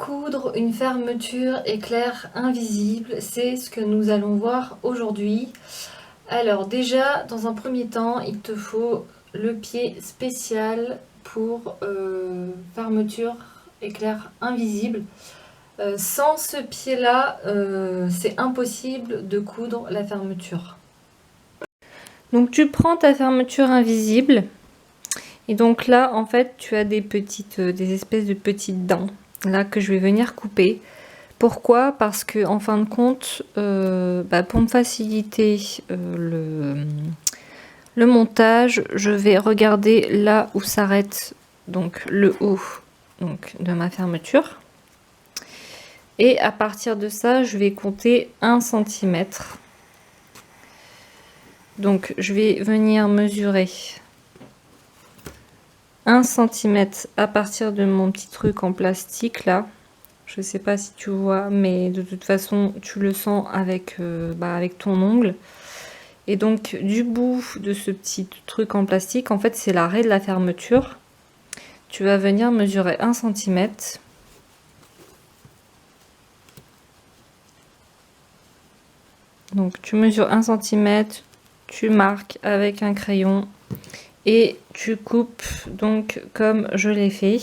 coudre une fermeture éclair invisible, c'est ce que nous allons voir aujourd'hui. Alors déjà, dans un premier temps, il te faut le pied spécial pour fermeture éclair invisible. Sans ce pied-là, c'est impossible de coudre la fermeture. Donc tu prends ta fermeture invisible et donc là en fait tu as des espèces de petites dents là que je vais venir couper. Pourquoi? Parce que en fin de compte, pour me faciliter le montage, je vais regarder là où s'arrête donc le haut donc de ma fermeture. Et à partir de ça, je vais compter 1 cm. Donc je vais venir mesurer 1 cm à partir de mon petit truc en plastique là. Je sais pas si tu vois, mais de toute façon tu le sens avec, avec ton ongle. Et donc du bout de ce petit truc en plastique, en fait c'est l'arrêt de la fermeture. Tu vas venir mesurer 1 cm. Donc tu mesures 1 cm, tu marques avec un crayon et tu coupes donc comme je l'ai fait.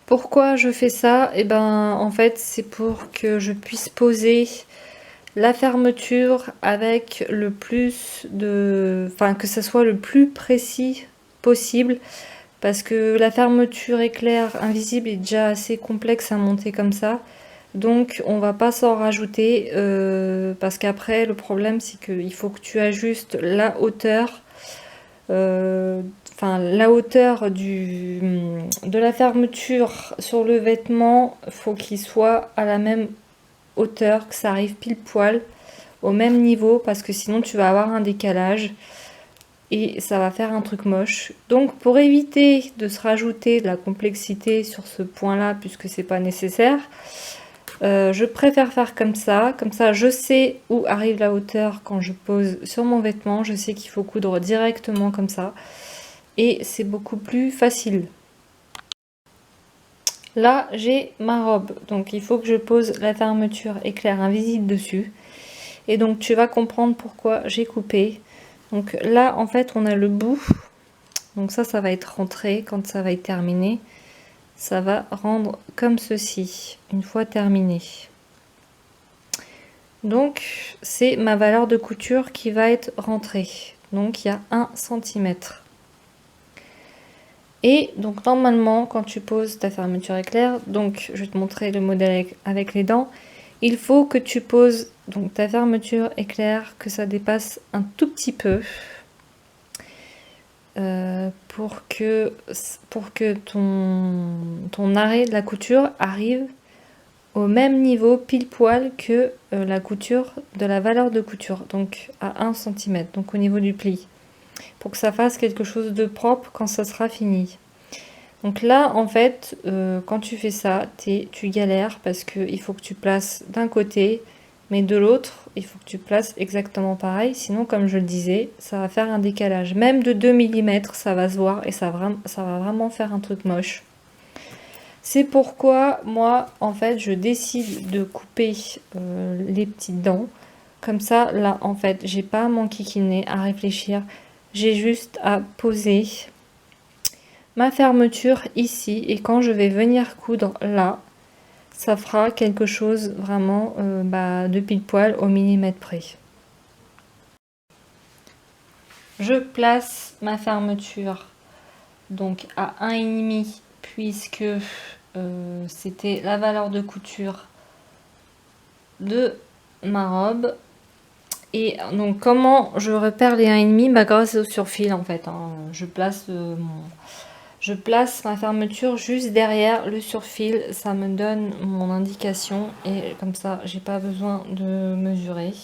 Pourquoi je fais ça? Et en fait c'est pour que je puisse poser la fermeture avec le plus de... que ça soit le plus précis possible, parce que la fermeture éclair invisible est déjà assez complexe à monter comme ça. Donc on va pas s'en rajouter, parce qu'après le problème c'est qu'il faut que tu ajustes la hauteur, la hauteur de la fermeture sur le vêtement, faut qu'il soit à la même hauteur, que ça arrive pile poil au même niveau, parce que sinon tu vas avoir un décalage et ça va faire un truc moche. Donc pour éviter de se rajouter de la complexité sur ce point là, puisque c'est pas nécessaire, je préfère faire comme ça je sais où arrive la hauteur quand je pose sur mon vêtement, je sais qu'il faut coudre directement comme ça et c'est beaucoup plus facile. Là j'ai ma robe, donc il faut que je pose la fermeture éclair invisible dessus, et donc tu vas comprendre pourquoi j'ai coupé. Donc là en fait on a le bout, donc ça va être rentré. Quand ça va être terminé, ça va rendre comme ceci une fois terminé. Donc c'est ma valeur de couture qui va être rentrée, donc il y a 1 cm. Et donc normalement quand tu poses ta fermeture éclair, donc je vais te montrer le modèle avec les dents, il faut que tu poses donc ta fermeture éclair, que ça dépasse un tout petit peu, pour que ton arrêt de la couture arrive au même niveau pile poil que la couture de la valeur de couture, donc à 1 cm, donc au niveau du pli, pour que ça fasse quelque chose de propre quand ça sera fini. Donc là en fait quand tu fais ça, tu galères, parce qu'il faut que tu places d'un côté, mais de l'autre il faut que tu places exactement pareil, sinon comme je le disais, ça va faire un décalage, même de 2 mm ça va se voir et ça va vraiment faire un truc moche. C'est pourquoi moi en fait je décide de couper les petites dents comme ça. Là en fait j'ai pas à m'enquiquiner, à réfléchir, j'ai juste à poser ma fermeture ici, et quand je vais venir coudre là, ça fera quelque chose vraiment de pile poil au millimètre près. Je place ma fermeture donc à 1,5, puisque c'était la valeur de couture de ma robe. Et donc comment je repère les 1,5? Grâce au surfil en fait, hein. Je place ma fermeture juste derrière le surfil, ça me donne mon indication, et comme ça j'ai pas besoin de mesurer.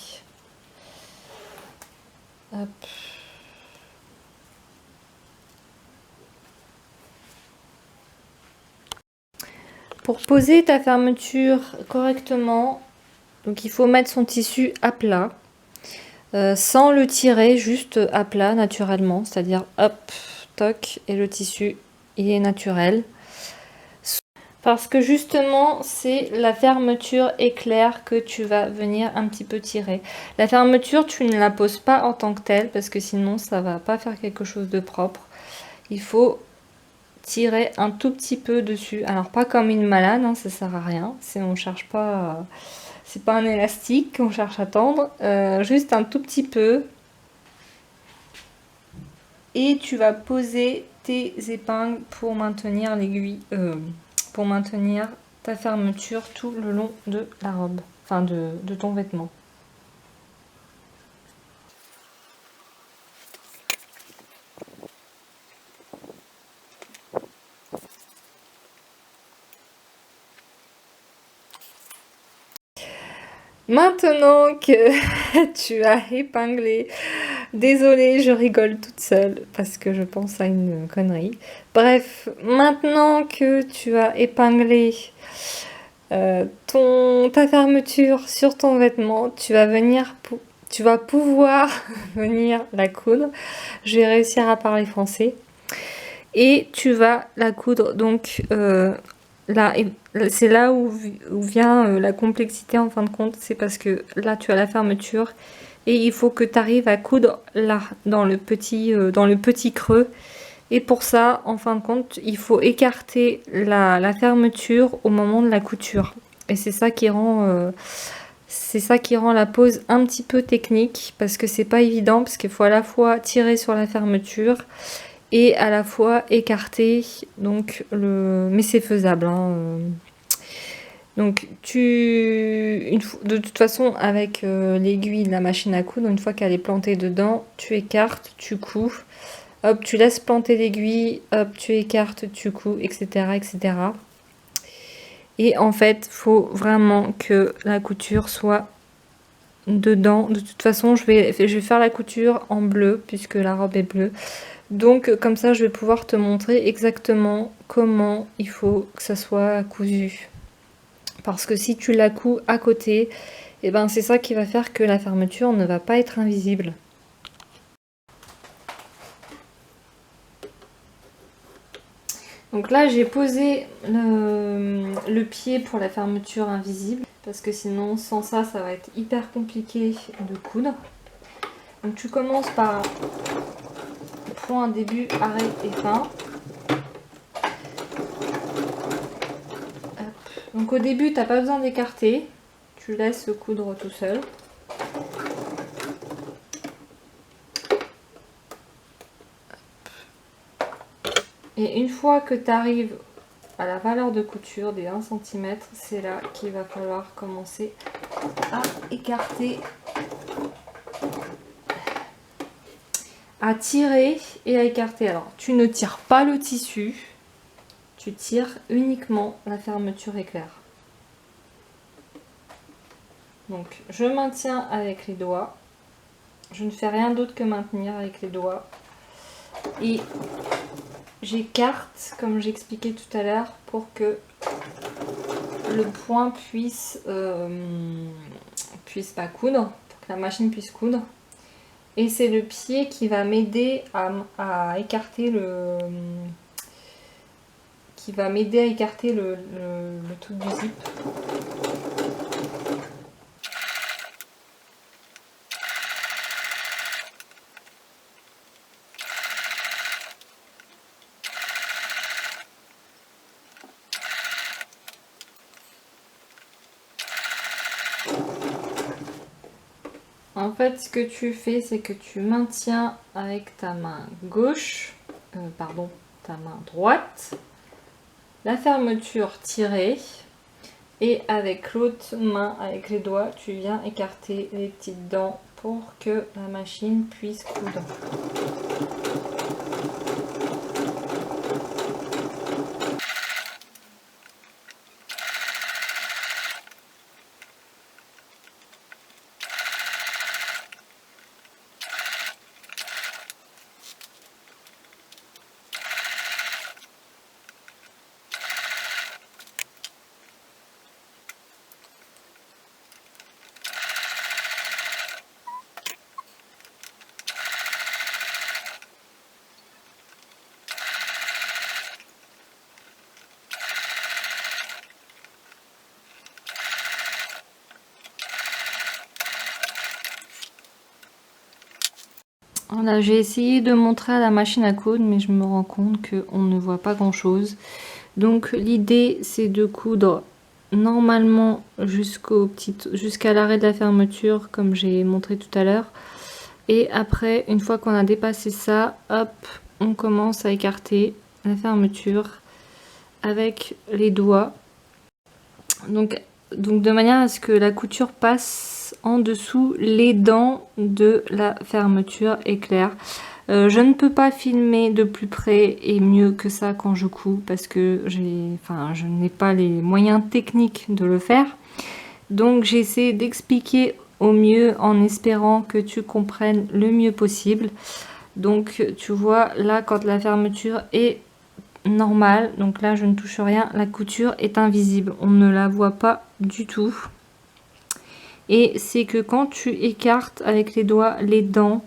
Hop. Pour poser ta fermeture correctement, donc il faut mettre son tissu à plat, sans le tirer, juste à plat naturellement, c'est-à-dire hop, toc, et le tissu il est naturel. Parce que justement, c'est la fermeture éclair que tu vas venir un petit peu tirer. La fermeture, tu ne la poses pas en tant que telle, parce que sinon, ça va pas faire quelque chose de propre. Il faut tirer un tout petit peu dessus. Alors, pas comme une malade, hein, ça sert à rien. On cherche pas... c'est pas un élastique qu'on cherche à tendre. Juste un tout petit peu. Et tu vas poser tes épingles pour maintenir l'aiguille... pour maintenir ta fermeture tout le long de la robe, enfin de ton vêtement. Maintenant que tu as épinglé, désolée, je rigole toute seule parce que je pense à une connerie. Bref, maintenant que tu as épinglé ta fermeture sur ton vêtement, tu vas pouvoir venir la coudre. Je vais réussir à parler français. Et tu vas la coudre. Donc là, c'est là où vient la complexité en fin de compte. C'est parce que là, tu as la fermeture et il faut que tu arrives à coudre là, dans le petit creux. Et pour ça, en fin de compte, il faut écarter la fermeture au moment de la couture. Et c'est ça qui rend la pose un petit peu technique parce que c'est pas évident parce qu'il faut à la fois tirer sur la fermeture et à la fois écarter. Donc mais c'est faisable. Hein. Donc de toute façon avec l'aiguille de la machine à coudre, une fois qu'elle est plantée dedans, tu écartes, tu couds. Hop, tu laisses planter l'aiguille, hop, tu écartes, tu couds, etc., etc. Et en fait, faut vraiment que la couture soit dedans. De toute façon, je vais faire la couture en bleu, puisque la robe est bleue. Donc, comme ça, je vais pouvoir te montrer exactement comment il faut que ça soit cousu. Parce que si tu la couds à côté, eh ben, c'est ça qui va faire que la fermeture ne va pas être invisible. Donc là, j'ai posé le pied pour la fermeture invisible. Parce que sinon, sans ça, ça va être hyper compliqué de coudre. Donc tu commences par point, début, arrêt et fin. Hop. Donc au début, tu n'as pas besoin d'écarter. Tu laisses coudre tout seul. Et une fois que tu arrives à la valeur de couture des 1 cm, c'est là qu'il va falloir commencer à écarter, à tirer et à écarter. Alors, tu ne tires pas le tissu, tu tires uniquement la fermeture éclair. Donc, je maintiens avec les doigts. Je ne fais rien d'autre que maintenir avec les doigts. Et j'écarte, comme j'expliquais tout à l'heure, pour que le point puisse pas coudre, pour que la machine puisse coudre. Et c'est le pied qui va m'aider à écarter le truc du zip. En fait, ce que tu fais, c'est que tu maintiens avec ta main gauche, ta main droite, la fermeture tirée, et avec l'autre main, avec les doigts, tu viens écarter les petites dents pour que la machine puisse coudre. Voilà, j'ai essayé de montrer à la machine à coudre, mais je me rends compte qu'on ne voit pas grand chose. Donc l'idée c'est de coudre normalement jusqu'à l'arrêt de la fermeture, comme j'ai montré tout à l'heure. Et après, une fois qu'on a dépassé ça, hop, on commence à écarter la fermeture avec les doigts. Donc de manière à ce que la couture passe en dessous les dents de la fermeture éclair. Je ne peux pas filmer de plus près et mieux que ça quand je couds parce que je n'ai pas les moyens techniques de le faire. Donc j'essaie d'expliquer au mieux en espérant que tu comprennes le mieux possible. Donc tu vois là, quand la fermeture est normale, donc là je ne touche rien, la couture est invisible, on ne la voit pas du tout. Et c'est que quand tu écartes avec les doigts les dents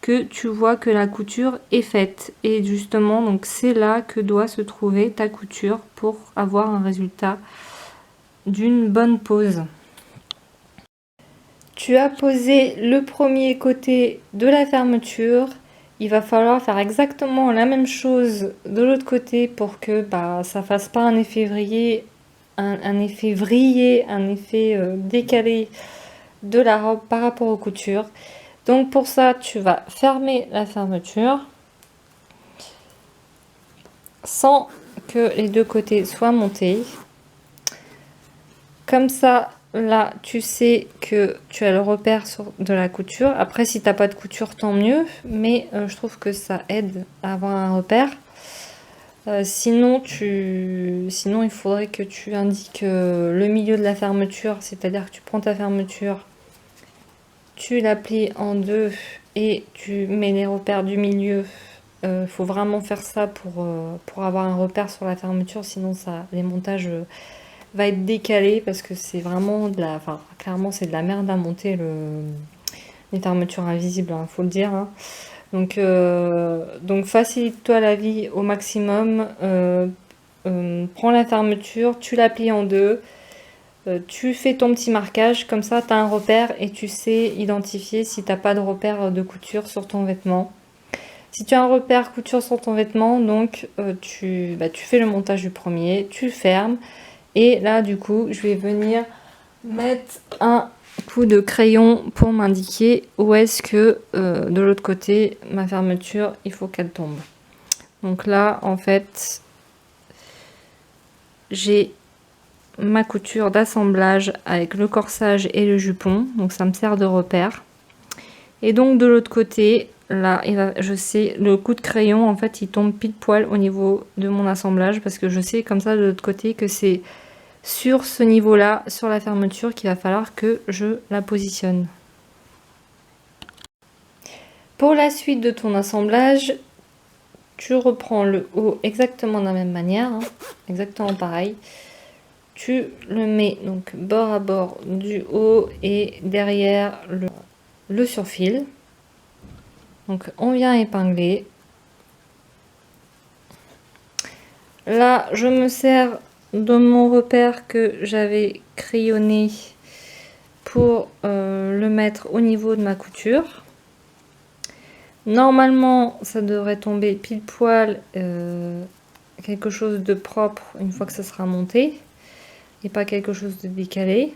que tu vois que la couture est faite. Et justement, donc c'est là que doit se trouver ta couture pour avoir un résultat d'une bonne pose. Tu as posé le premier côté de la fermeture. Il va falloir faire exactement la même chose de l'autre côté pour que ça fasse pas un effet vrillé, un effet vrillé, un effet décalé de la robe par rapport aux coutures. Donc pour ça, tu vas fermer la fermeture sans que les deux côtés soient montés. Comme ça, là, tu sais que tu as le repère de la couture. Après, si tu n'as pas de couture, tant mieux. Mais je trouve que ça aide à avoir un repère. Sinon, il faudrait que tu indiques le milieu de la fermeture. C'est-à-dire que tu prends ta fermeture, tu la plies en deux et tu mets les repères du milieu. Faut vraiment faire ça pour avoir un repère sur la fermeture. Sinon, les montages... va être décalé parce que c'est vraiment clairement c'est de la merde à monter les fermetures invisibles, hein, faut le dire, hein. Donc facilite-toi la vie au maximum. Prends la fermeture, tu la plies en deux, tu fais ton petit marquage, comme ça tu as un repère et tu sais identifier si t'as pas de repère de couture sur ton vêtement. Si tu as un repère couture sur ton vêtement, donc tu fais le montage du premier, tu fermes. Et là, du coup, je vais venir mettre un coup de crayon pour m'indiquer où est-ce que, de l'autre côté, ma fermeture, il faut qu'elle tombe. Donc là, en fait, j'ai ma couture d'assemblage avec le corsage et le jupon. Donc ça me sert de repère. Et donc de l'autre côté, là, je sais, le coup de crayon, en fait, il tombe pile poil au niveau de mon assemblage parce que je sais comme ça de l'autre côté que c'est sur ce niveau-là, sur la fermeture, qu'il va falloir que je la positionne. Pour la suite de ton assemblage, tu reprends le haut exactement de la même manière, hein, exactement pareil. Tu le mets donc bord à bord du haut et derrière le surfil. Donc on vient épingler. Là, je me sers de mon repère que j'avais crayonné pour le mettre au niveau de ma couture. Normalement, ça devrait tomber pile poil quelque chose de propre une fois que ça sera monté et pas quelque chose de décalé.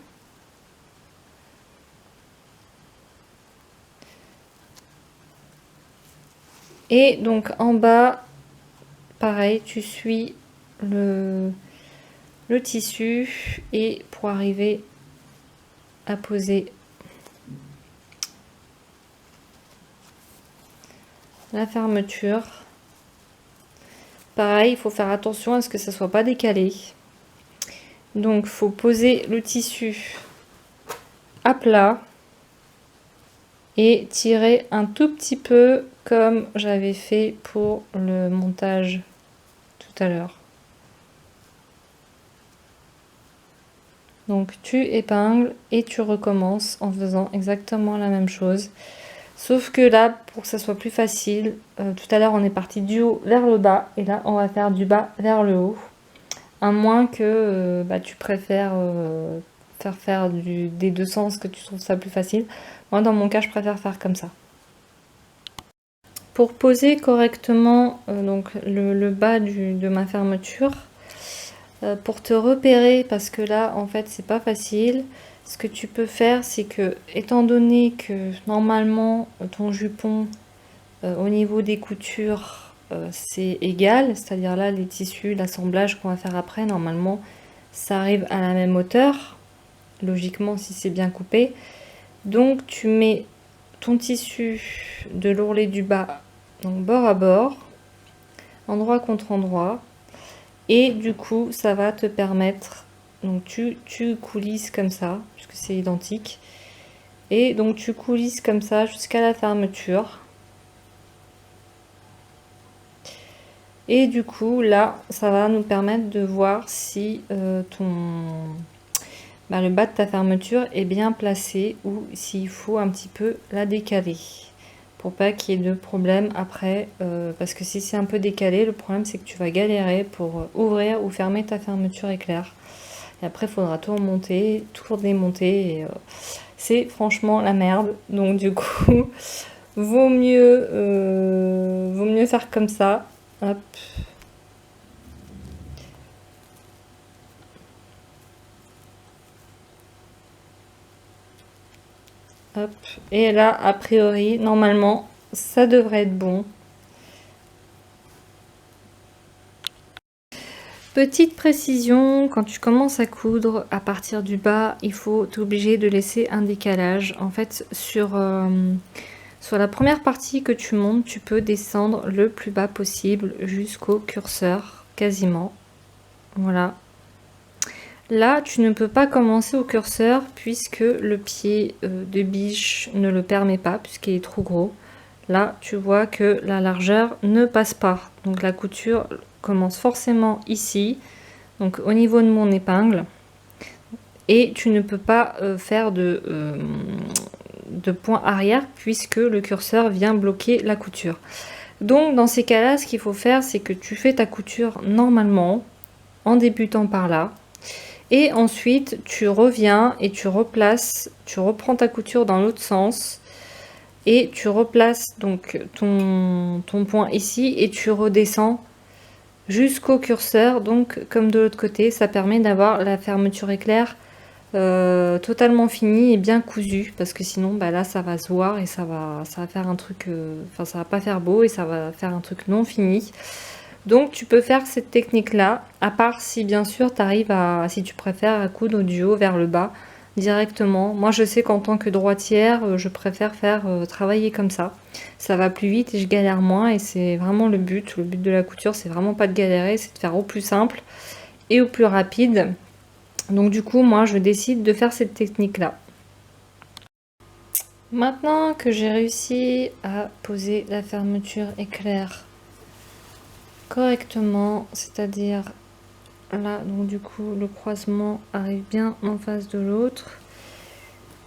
Et donc en bas, pareil, tu suis le tissu et pour arriver à poser la fermeture. Pareil, il faut faire attention à ce que ça soit pas décalé. Donc, faut poser le tissu à plat et tirer un tout petit peu comme j'avais fait pour le montage tout à l'heure. Donc, tu épingles et tu recommences en faisant exactement la même chose. Sauf que là, pour que ça soit plus facile, tout à l'heure on est parti du haut vers le bas et là on va faire du bas vers le haut. À moins que tu préfères faire des deux sens, que tu trouves ça plus facile. Moi dans mon cas je préfère faire comme ça. Pour poser correctement donc le bas de ma fermeture, pour te repérer, parce que là en fait c'est pas facile, ce que tu peux faire c'est que, étant donné que normalement ton jupon au niveau des coutures c'est égal, c'est-à-dire là les tissus, l'assemblage qu'on va faire après, normalement ça arrive à la même hauteur, logiquement si c'est bien coupé. Donc tu mets ton tissu de l'ourlet du bas, donc bord à bord, endroit contre endroit, et du coup ça va te permettre, donc tu coulisses comme ça, puisque c'est identique, et donc tu coulisses comme ça jusqu'à la fermeture. Et du coup là ça va nous permettre de voir si le bas de ta fermeture est bien placé ou s'il faut un petit peu la décaler pour pas qu'il y ait de problème après, parce que si c'est un peu décalé, le problème c'est que tu vas galérer pour ouvrir ou fermer ta fermeture éclair, et après il faudra tout remonter, tout démonter, et c'est franchement la merde. Donc du coup vaut mieux faire comme ça. Hop. Hop. Et là, a priori, normalement, ça devrait être bon. Petite précision, quand tu commences à coudre à partir du bas, il faut t'obliger de laisser un décalage. En fait, sur la première partie que tu montes, tu peux descendre le plus bas possible jusqu'au curseur, quasiment. Voilà. Là, tu ne peux pas commencer au curseur puisque le pied de biche ne le permet pas, puisqu'il est trop gros. Là, tu vois que la largeur ne passe pas. Donc la couture commence forcément ici, donc au niveau de mon épingle. Et tu ne peux pas faire de point arrière puisque le curseur vient bloquer la couture. Donc dans ces cas-là, ce qu'il faut faire, c'est que tu fais ta couture normalement, en débutant par là. Et ensuite, tu reviens et tu replaces, tu reprends ta couture dans l'autre sens. Et tu replaces donc ton point ici et tu redescends jusqu'au curseur, donc comme de l'autre côté. Ça permet d'avoir la fermeture éclair totalement finie et bien cousue, parce que sinon là ça va se voir et ça va faire un truc, enfin ça va pas faire beau et ça va faire un truc non fini. Donc tu peux faire cette technique là, à part si bien sûr tu arrives si tu préfères à coudre du haut vers le bas directement. Moi je sais qu'en tant que droitière, je préfère faire travailler comme ça. Ça va plus vite et je galère moins, et c'est vraiment le but. Le but de la couture, c'est vraiment pas de galérer, c'est de faire au plus simple et au plus rapide. Donc du coup, moi je décide de faire cette technique là. Maintenant que j'ai réussi à poser la fermeture éclair correctement, c'est-à-dire là, donc du coup le croisement arrive bien en face de l'autre,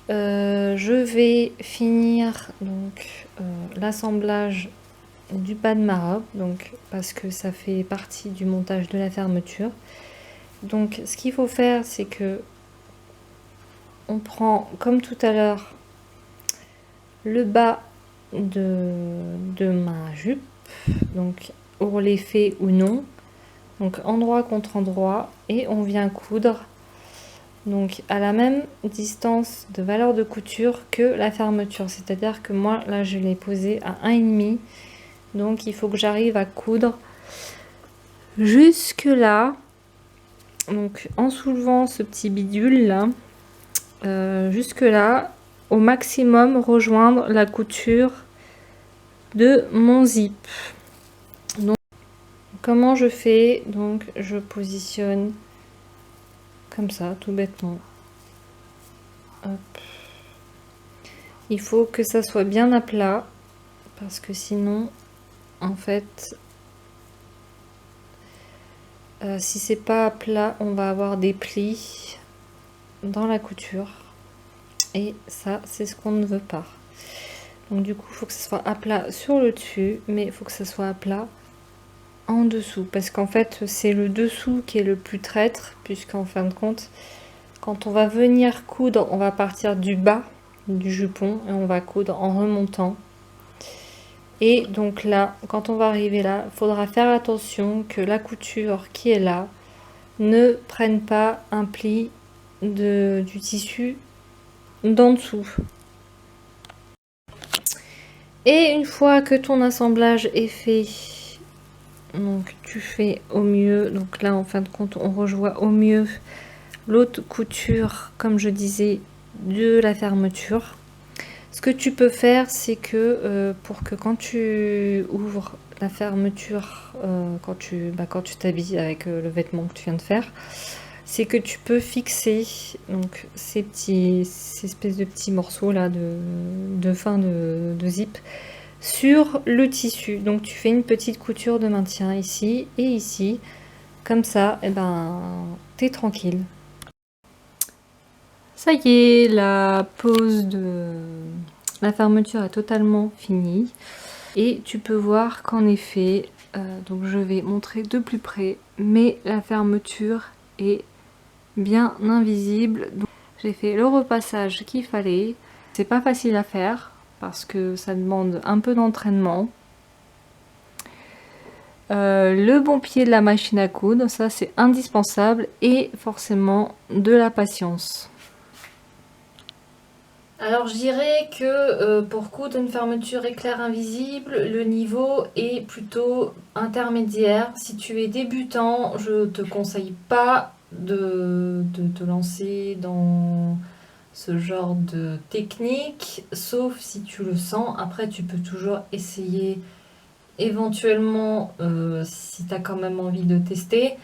je vais finir donc l'assemblage du bas de ma robe, donc parce que ça fait partie du montage de la fermeture. Donc ce qu'il faut faire, c'est que on prend comme tout à l'heure le bas de ma jupe, donc ourlet fait ou non, donc endroit contre endroit, et on vient coudre donc à la même distance de valeur de couture que la fermeture, c'est-à-dire que moi là je l'ai posé à 1,5, donc il faut que j'arrive à coudre jusque là, donc en soulevant ce petit bidule là, jusque là, au maximum rejoindre la couture de mon zip. Donc comment je fais? Donc je positionne comme ça, tout bêtement. Hop. Il faut que ça soit bien à plat, parce que sinon, en fait, si c'est pas à plat, on va avoir des plis dans la couture. Et ça, c'est ce qu'on ne veut pas. Donc du coup, il faut que ça soit à plat sur le dessus, mais il faut que ça soit à plat en dessous, parce qu'en fait c'est le dessous qui est le plus traître, puisqu'en fin de compte quand on va venir coudre, on va partir du bas du jupon et on va coudre en remontant, Et donc là, quand on va arriver là, il faudra faire attention que la couture qui est là ne prenne pas un pli du tissu d'en dessous. Et une fois que ton assemblage est fait, donc tu fais au mieux, donc là en fin de compte on rejoint au mieux l'autre couture, comme je disais, de la fermeture. Ce que tu peux faire, c'est que pour que quand tu ouvres la fermeture, quand tu t'habilles avec le vêtement que tu viens de faire, c'est que tu peux fixer donc ces espèces de petits morceaux là de fin de zip sur le tissu. Donc tu fais une petite couture de maintien ici et ici, comme ça, et ben t'es tranquille. Ça y est, la pose de la fermeture est totalement finie et tu peux voir qu'en effet, donc je vais montrer de plus près, mais la fermeture est bien invisible. J'ai fait le repassage qu'il fallait. C'est pas facile à faire parce que ça demande un peu d'entraînement. Le bon pied de la machine à coudre, ça c'est indispensable, et forcément de la patience. Alors je dirais que pour coudre une fermeture éclair invisible, le niveau est plutôt intermédiaire. Si tu es débutant, je te conseille pas de te lancer dans ce genre de technique, sauf si tu le sens. Après tu peux toujours essayer éventuellement si tu as quand même envie de tester.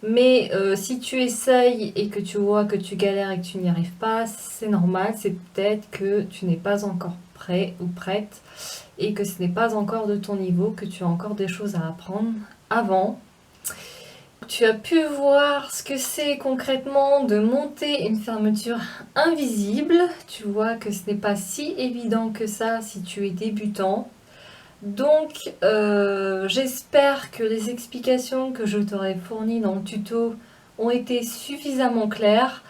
Mais si tu essayes et que tu vois que tu galères et que tu n'y arrives pas, c'est normal, c'est peut-être que tu n'es pas encore prêt ou prête et que ce n'est pas encore de ton niveau, que tu as encore des choses à apprendre avant. Tu as pu voir ce que c'est concrètement de monter une fermeture invisible. Tu vois que ce n'est pas si évident que ça si tu es débutant. Donc, j'espère que les explications que je t'aurais fournies dans le tuto ont été suffisamment claires.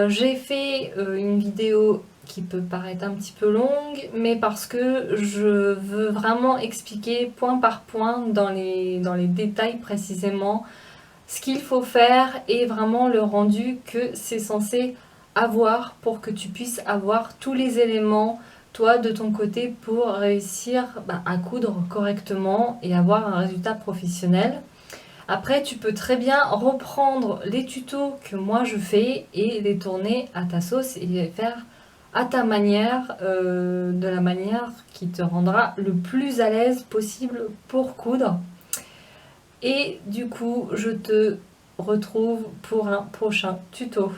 J'ai fait une vidéo qui peut paraître un petit peu longue, mais parce que je veux vraiment expliquer point par point dans les détails précisément ce qu'il faut faire et vraiment le rendu que c'est censé avoir pour que tu puisses avoir tous les éléments toi de ton côté pour réussir à coudre correctement et avoir un résultat professionnel. Après tu peux très bien reprendre les tutos que moi je fais et les tourner à ta sauce et les faire à ta manière, de la manière qui te rendra le plus à l'aise possible pour coudre. Et du coup, je te retrouve pour un prochain tuto.